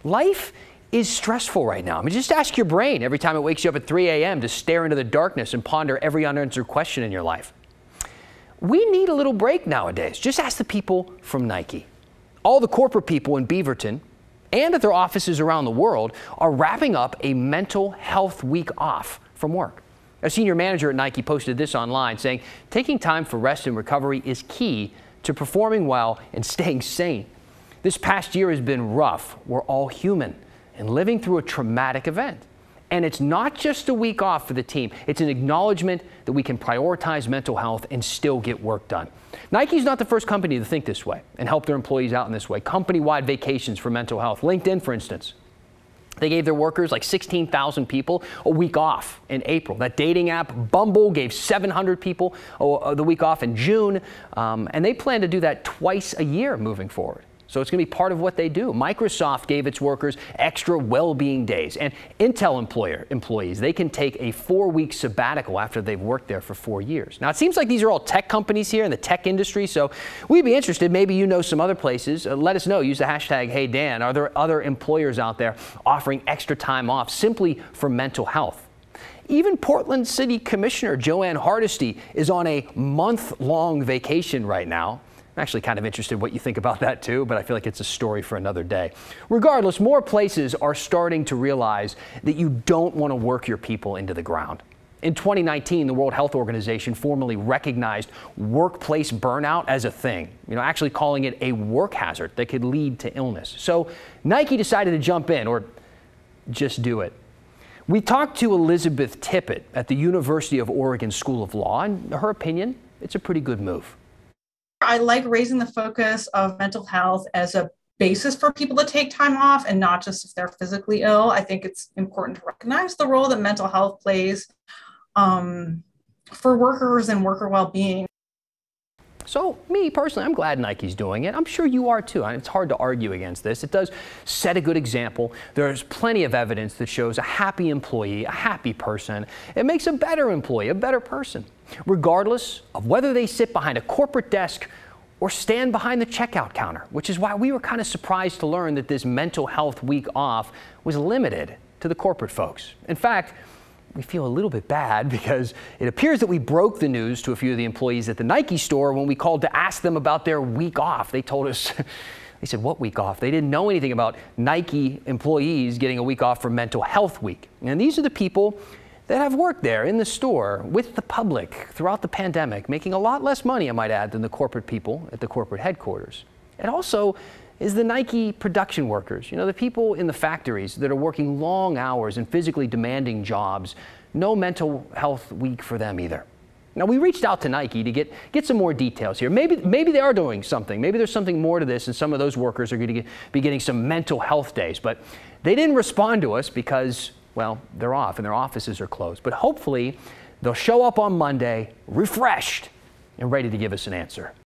Life is stressful right now. I mean, just ask your brain every time it wakes you up at 3 a.m. to stare into the darkness and ponder every unanswered question in your life. We need a little break nowadays. Just ask the people from Nike. All the corporate people in Beaverton and at their offices around the world are wrapping up a mental health week off from work. A senior manager at Nike posted this online saying, taking time for rest and recovery is key to performing well and staying sane. This past year has been rough. We're all human and living through a traumatic event. And it's not just a week off for the team. It's an acknowledgement that we can prioritize mental health and still get work done. Nike's not the first company to think this way and help their employees out in this way. Company-wide vacations for mental health. LinkedIn, for instance, they gave their workers, like 16,000 people, a week off in April. That dating app, Bumble, gave 700 people the week off in June. And they plan to do that twice a year moving forward. So it's going to be part of what they do. Microsoft gave its workers extra well-being days. And Intel employees, they can take a 4-week sabbatical after they've worked there for 4 years. Now, it seems like these are all tech companies here in the tech industry, so we'd be interested. Maybe you know some other places. Let us know. Use the hashtag #HeyDan. Are there other employers out there offering extra time off simply for mental health? Even Portland City Commissioner Joanne Hardesty is on a month-long vacation right now. I'm actually kind of interested what you think about that too, but I feel like it's a story for another day. Regardless, more places are starting to realize that you don't want to work your people into the ground. In 2019, the World Health Organization formally recognized workplace burnout as a thing, actually calling it a work hazard that could lead to illness. So Nike decided to jump in, or just do it. We talked to Elizabeth Tippett at the University of Oregon School of Law, and in her opinion, it's a pretty good move. I like raising the focus of mental health as a basis for people to take time off and not just if they're physically ill. I think it's important to recognize the role that mental health plays for workers and worker well-being. So me personally, I'm glad Nike's doing it. I'm sure you are too. It's hard to argue against this. It does set a good example. There's plenty of evidence that shows a happy employee, a happy person. It makes a better employee, a better person, regardless of whether they sit behind a corporate desk or stand behind the checkout counter, which is why we were kind of surprised to learn that this mental health week off was limited to the corporate folks. In fact, we feel a little bit bad because it appears that we broke the news to a few of the employees at the Nike store when we called to ask them about their week off. They told us, they said, what week off? They didn't know anything about Nike employees getting a week off for Mental Health Week. And these are the people that have worked there in the store with the public throughout the pandemic, making a lot less money, I might add, than the corporate people at the corporate headquarters. It also is the Nike production workers, the people in the factories that are working long hours and physically demanding jobs. No mental health week for them either. Now, we reached out to Nike to get some more details here. Maybe they are doing something. Maybe there's something more to this, and some of those workers are going to be getting some mental health days. But they didn't respond to us because, well, they're off and their offices are closed. But hopefully, they'll show up on Monday refreshed and ready to give us an answer.